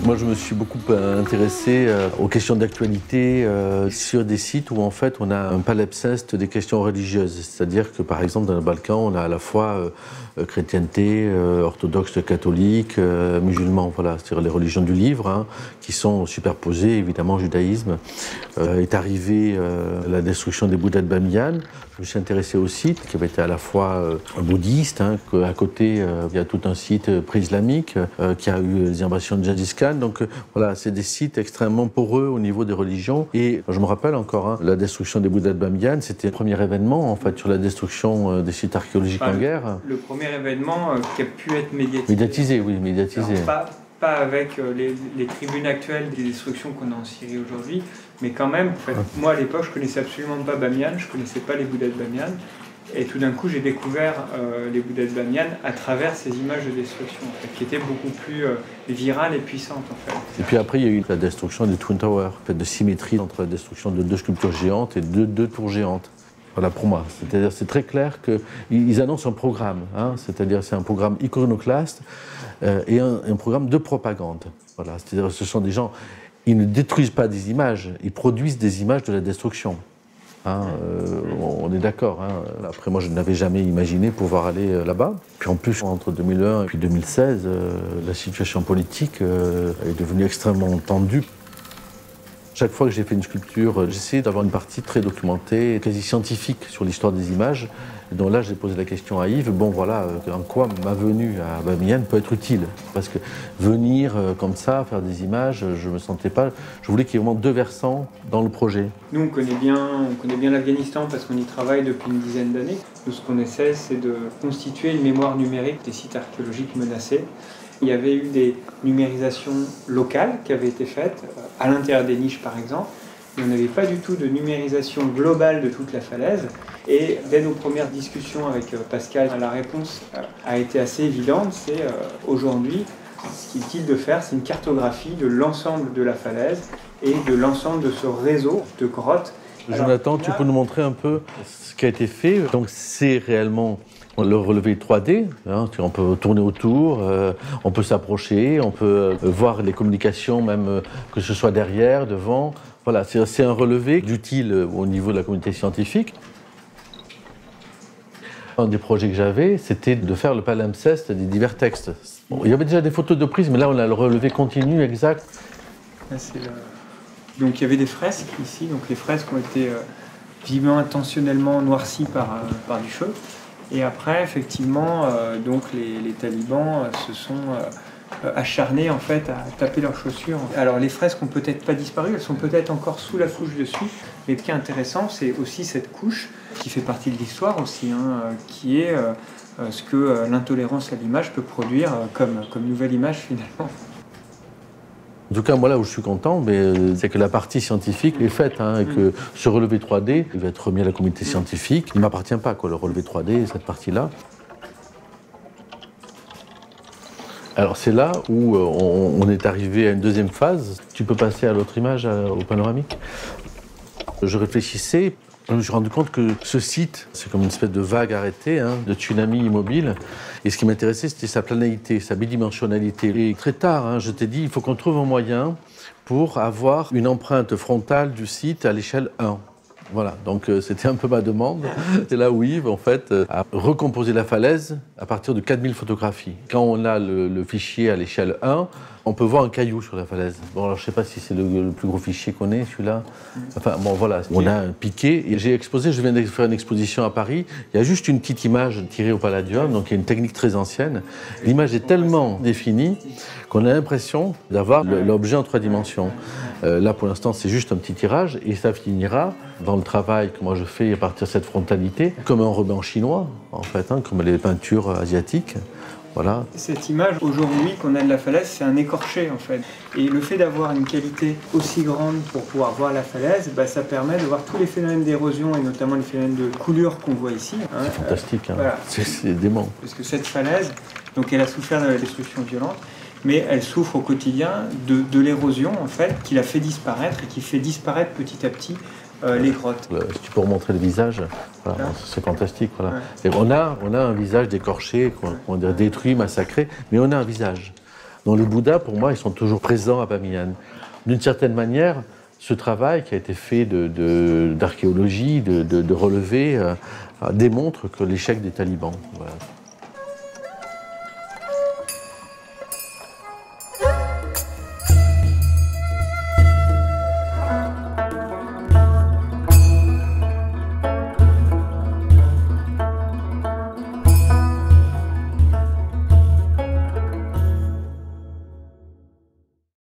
Moi, je me suis beaucoup intéressé aux questions d'actualité sur des sites où, en fait, on a un palimpseste des questions religieuses. C'est-à-dire que, par exemple, dans le Balkan, on a à la fois chrétienté, orthodoxe, catholique, musulman. Voilà, c'est-à-dire les religions du livre, hein, qui sont superposées, évidemment, au judaïsme. Est arrivée la destruction des Bouddhas de Bamiyan. Je me suis intéressé au site, qui avait été à la fois bouddhiste, hein, à côté, il y a tout un site pré-islamique, qui a eu les invasions de Gengis Khan. Donc voilà, c'est des sites extrêmement poreux au niveau des religions. Et je me rappelle encore, hein, la destruction des Bouddhas de Bamiyan, c'était le premier événement en fait sur la destruction des sites archéologiques en guerre. Le premier événement qui a pu être médiatisé. Médiatisé, oui, médiatisé. Alors, pas avec les tribunes actuelles des destructions qu'on a en Syrie aujourd'hui, mais quand même, en fait, moi à l'époque, je connaissais absolument pas Bamiyan, je connaissais pas les Bouddhas de Bamiyan. Et tout d'un coup, j'ai découvert les Bouddhas de Bamiyan à travers ces images de destruction, en fait, qui étaient beaucoup plus virales et puissantes, en fait. Et puis après, il y a eu la destruction des Twin Towers, en fait, de symétrie entre la destruction de 2 sculptures géantes et deux tours géantes. Voilà, pour moi. C'est-à-dire, c'est très clair qu'ils annoncent un programme, hein, c'est-à-dire c'est un programme iconoclaste et un programme de propagande. Voilà, c'est-à-dire ce sont des gens, ils ne détruisent pas des images, ils produisent des images de la destruction. Hein, on est d'accord. Hein. Après, moi, je n'avais jamais imaginé pouvoir aller là-bas. Puis en plus, entre 2001 et puis 2016, la situation politique est devenue extrêmement tendue. Chaque fois que j'ai fait une sculpture, j'essayais d'avoir une partie très documentée, quasi scientifique sur l'histoire des images. Et donc là, j'ai posé la question à Yves, bon voilà, en quoi ma venue à Bamiyan peut être utile? Parce que venir comme ça, faire des images, je ne me sentais pas... Je voulais qu'il y ait vraiment 2 versants dans le projet. Nous, on connaît bien l'Afghanistan parce qu'on y travaille depuis une dizaine d'années. Nous, ce qu'on essaie, c'est de constituer une mémoire numérique des sites archéologiques menacés. Il y avait eu des numérisations locales qui avaient été faites, à l'intérieur des niches par exemple, mais on n'avait pas du tout de numérisation globale de toute la falaise. Et dès nos premières discussions avec Pascal, la réponse a été assez évidente, c'est aujourd'hui, ce qu'il est utile de faire, c'est une cartographie de l'ensemble de la falaise et de l'ensemble de ce réseau de grottes. Jonathan, tu peux nous montrer un peu ce qui a été fait? Donc c'est réellement le relevé 3D, hein, on peut tourner autour, on peut s'approcher, on peut voir les communications même que ce soit derrière, devant. Voilà, c'est un relevé utile au niveau de la communauté scientifique. Un des projets que j'avais, c'était de faire le palimpseste des divers textes. Bon, il y avait déjà des photos de prise, mais là on a le relevé continu exact. Là, donc il y avait des fresques ici, donc les fresques ont été vivement intentionnellement noircies par du feu. Et après, effectivement, donc les talibans se sont acharnés en fait à taper leurs chaussures. Alors les fresques n'ont peut-être pas disparu, elles sont peut-être encore sous la couche dessus. Mais ce qui est intéressant, c'est aussi cette couche qui fait partie de l'histoire aussi, hein, qui est ce que l'intolérance à l'image peut produire comme nouvelle image finalement. En tout cas, moi, là où je suis content, c'est que la partie scientifique est faite, hein, et que ce relevé 3D il va être remis à la communauté scientifique. Il ne m'appartient pas, quoi, le relevé 3D, cette partie-là. Alors, c'est là où on est arrivé à une deuxième phase. Tu peux passer à l'autre image, au panoramique. Je réfléchissais. Je me suis rendu compte que ce site, c'est comme une espèce de vague arrêtée, hein, de tsunami immobile. Et ce qui m'intéressait, c'était sa planéité, sa bidimensionnalité. Et très tard, hein, je t'ai dit, il faut qu'on trouve un moyen pour avoir une empreinte frontale du site à l'échelle 1. Voilà, donc c'était un peu ma demande. C'est là où Yves, en fait, a recomposé la falaise à partir de 4000 photographies. Quand on a le fichier à l'échelle 1, on peut voir un caillou sur la falaise. Bon, alors je ne sais pas si c'est le plus gros fichier qu'on ait, celui-là. Enfin, bon, voilà, on a un piqué. Et j'ai exposé, je viens de faire une exposition à Paris. Il y a juste une petite image tirée au Palladium, donc il y a une technique très ancienne. L'image est tellement définie qu'on a l'impression d'avoir l'objet en 3 dimensions. Là, pour l'instant, c'est juste un petit tirage, et ça finira dans le travail que moi je fais à partir de cette frontalité, comme un ruban chinois, en fait, hein, comme les peintures asiatiques. Voilà. Cette image, aujourd'hui, qu'on a de la falaise, c'est un écorché, en fait. Et le fait d'avoir une qualité aussi grande pour pouvoir voir la falaise, bah, ça permet de voir tous les phénomènes d'érosion, et notamment les phénomènes de coulure qu'on voit ici. Hein. C'est fantastique, hein. Voilà. C'est dément. Parce que cette falaise, Donc elle a souffert de la destruction violente, mais elle souffre au quotidien de l'érosion en fait, qui la fait disparaître et qui fait disparaître petit à petit les grottes. Si tu peux remontrer le visage, voilà, c'est fantastique. Voilà. Ouais. Et on a un visage décorché, on dirait détruit, massacré, mais on a un visage. Dans le Bouddha, pour moi, ils sont toujours présents à Bamiyan. D'une certaine manière, ce travail qui a été fait d'archéologie, de relevé, démontre que l'échec des talibans. Voilà.